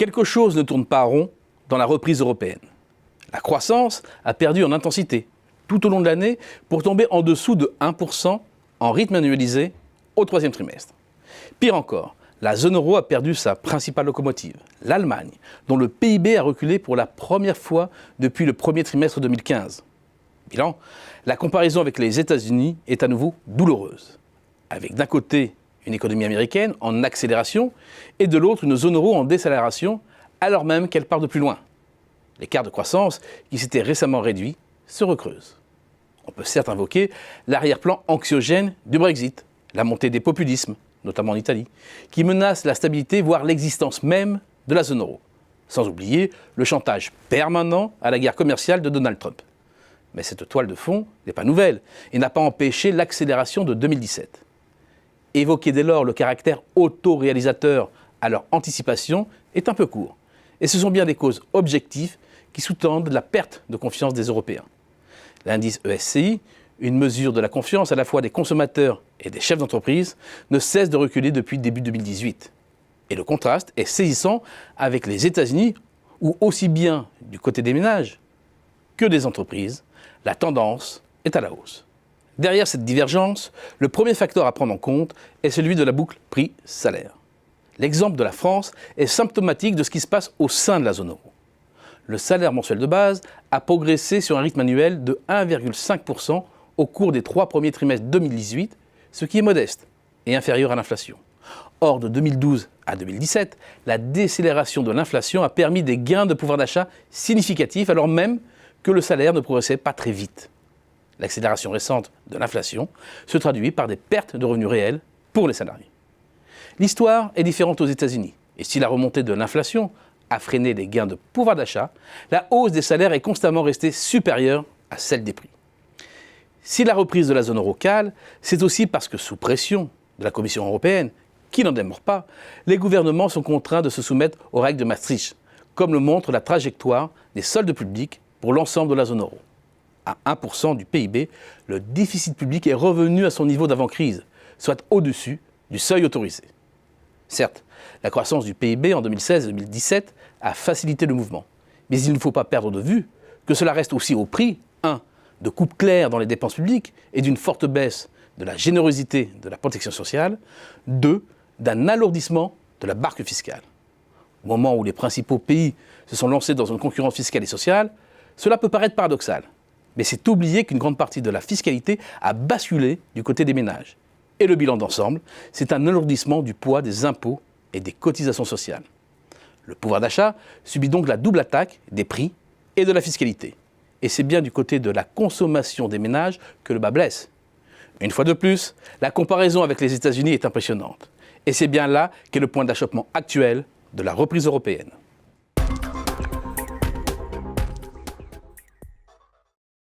Quelque chose ne tourne pas rond dans la reprise européenne. La croissance a perdu en intensité tout au long de l'année pour tomber en dessous de 1% en rythme annualisé au troisième trimestre. Pire encore, la zone euro a perdu sa principale locomotive, l'Allemagne, dont le PIB a reculé pour la première fois depuis le premier trimestre 2015. Bilan, la comparaison avec les États-Unis est à nouveau douloureuse, avec d'un côté une économie américaine en accélération et de l'autre une zone euro en décélération, alors même qu'elle part de plus loin. L'écart de croissance, qui s'était récemment réduit, se recreuse. On peut certes invoquer l'arrière-plan anxiogène du Brexit, la montée des populismes, notamment en Italie, qui menacent la stabilité, voire l'existence même de la zone euro. Sans oublier le chantage permanent à la guerre commerciale de Donald Trump. Mais cette toile de fond n'est pas nouvelle et n'a pas empêché l'accélération de 2017. Évoquer dès lors le caractère autoréalisateur à leur anticipation est un peu court. Et ce sont bien des causes objectives qui sous-tendent la perte de confiance des Européens. L'indice ESCI, une mesure de la confiance à la fois des consommateurs et des chefs d'entreprise, ne cesse de reculer depuis début 2018. Et le contraste est saisissant avec les États-Unis, où aussi bien du côté des ménages que des entreprises, la tendance est à la hausse. Derrière cette divergence, le premier facteur à prendre en compte est celui de la boucle prix-salaire. L'exemple de la France est symptomatique de ce qui se passe au sein de la zone euro. Le salaire mensuel de base a progressé sur un rythme annuel de 1,5% au cours des 3 premiers trimestres 2018, ce qui est modeste et inférieur à l'inflation. Or, de 2012 à 2017, la décélération de l'inflation a permis des gains de pouvoir d'achat significatifs, alors même que le salaire ne progressait pas très vite. L'accélération récente de l'inflation se traduit par des pertes de revenus réels pour les salariés. L'histoire est différente aux États-Unis, et si la remontée de l'inflation a freiné les gains de pouvoir d'achat, la hausse des salaires est constamment restée supérieure à celle des prix. Si la reprise de la zone euro cale, c'est aussi parce que sous pression de la Commission européenne, qui n'en démord pas, les gouvernements sont contraints de se soumettre aux règles de Maastricht, comme le montre la trajectoire des soldes publics pour l'ensemble de la zone euro. À 1% du PIB, le déficit public est revenu à son niveau d'avant-crise, soit au-dessus du seuil autorisé. Certes, la croissance du PIB en 2016-2017 a facilité le mouvement, mais il ne faut pas perdre de vue que cela reste aussi au prix, 1. de coupes claires dans les dépenses publiques et d'une forte baisse de la générosité de la protection sociale, 2. d'un alourdissement de la barque fiscale. Au moment où les principaux pays se sont lancés dans une concurrence fiscale et sociale, cela peut paraître paradoxal, mais c'est oublier qu'une grande partie de la fiscalité a basculé du côté des ménages. Et le bilan d'ensemble, c'est un alourdissement du poids des impôts et des cotisations sociales. Le pouvoir d'achat subit donc la double attaque des prix et de la fiscalité. Et c'est bien du côté de la consommation des ménages que le bât blesse. Une fois de plus, la comparaison avec les États-Unis est impressionnante. Et c'est bien là qu'est le point d'achoppement actuel de la reprise européenne.